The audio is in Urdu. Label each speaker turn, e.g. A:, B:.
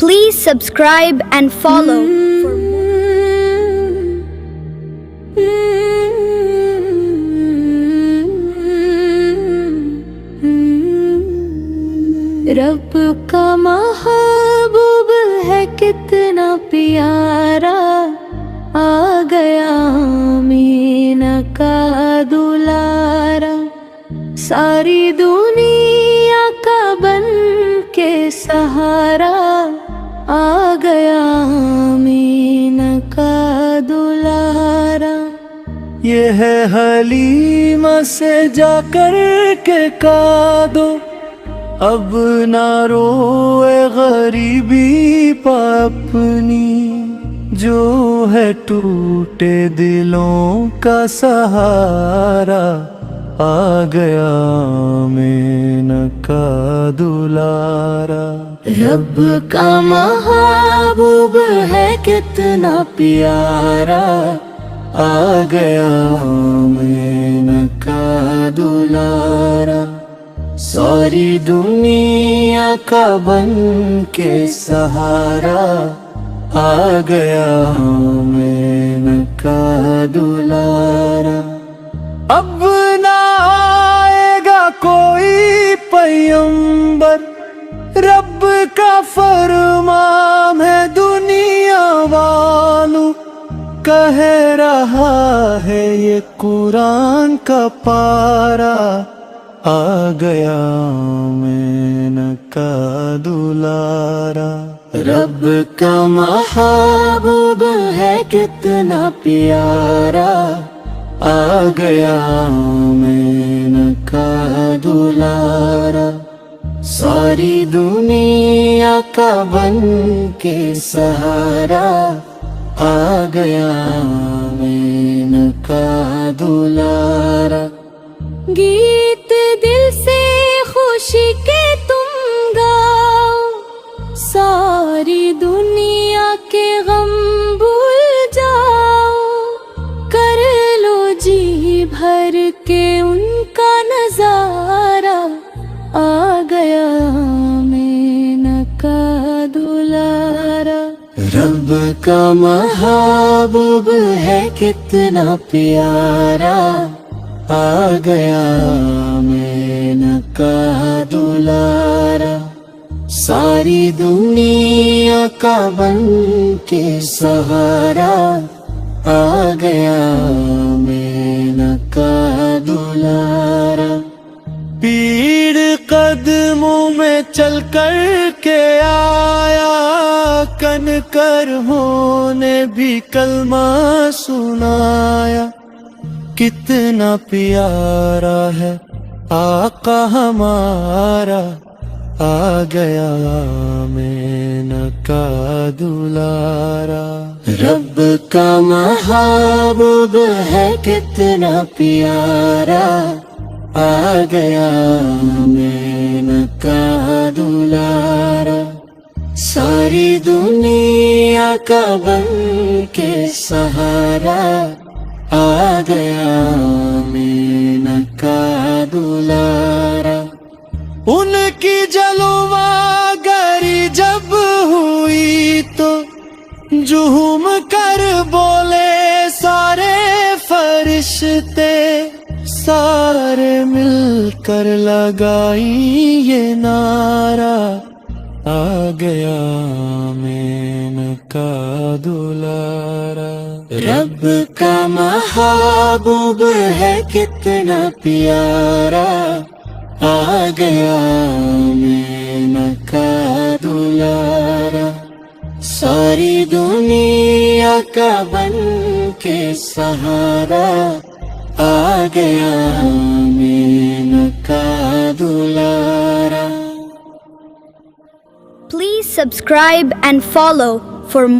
A: Please subscribe and follow for more.
B: رب کا محبوب ہے کتنا پیارا، آ گیا آمینہ کا دلارا، ساری دنیا کا بن کے سہارا، آ گیا آمینہ کا دلارا۔
C: یہ ہے حلیمہ سے جا کر کے کہہ دو، اب نہ روئے غریبی پا اپنی، جو ہے ٹوٹے دلوں کا سہارا، آ گیا آمینہ کا دلارا۔
B: رب کا محبوب ہے کتنا پیارا،
C: آ گیا آمینہ کا دلارا، ساری دنیا کا بن کے سہارا، آ گیا آمینہ کا دلارا۔ اب نہ آئے گا کوئی پیغمبر، رب کا فرمان ہے دنیا والوں، کہہ رہا ہے یہ قرآن کا پارا، آ گیا آمینہ کا دلارا۔
B: رب کا محبوب ہے کتنا پیارا،
C: آ گیا آمینہ کا دلارا، ساری دنیا کا بن کے سہارا، آ گیا آمینہ کا دلارا۔
B: گیت دل سے خوشی کے تم گاؤ، ساری دنیا کے غم بھول جاؤ، کر لو جی بھر کے ان کا نظارہ، آ گیا آمینہ کا دلارا۔
C: رب کا محبوب ہے کتنا پیارا، آ گیا آمینہ کا دلارا، ساری دنیا کا بن کے سہارا، آ گیا آمینہ کا دلارا۔ پیڑ قدموں میں چل کر کے آیا، کنکروں نے بھی کلمہ سنایا، کتنا پیارا ہے آقا ہمارا، آ گیا آمینہ کا دلارا۔
B: رب کا محبوب ہے کتنا پیارا،
C: آ گیا آمینہ کا دلارا، ساری دنیا کا بن کے سہارا، آ گیا آمینہ کا دلارا۔ ان کی جلوہ گری جب ہوئی تو جھوم کر بولے سارے فرشتے، سارے مل کر لگائی یہ نعرہ، آ گیا آمینہ کا دلارا۔
B: رب کا محبوب ہے کتنا پیارا،
C: آ گیا آمینہ کا دلارا، ساری دنیا کا بن کے سہارا، آ گیا آمینہ کا دلارا۔
A: Please subscribe and follow for more.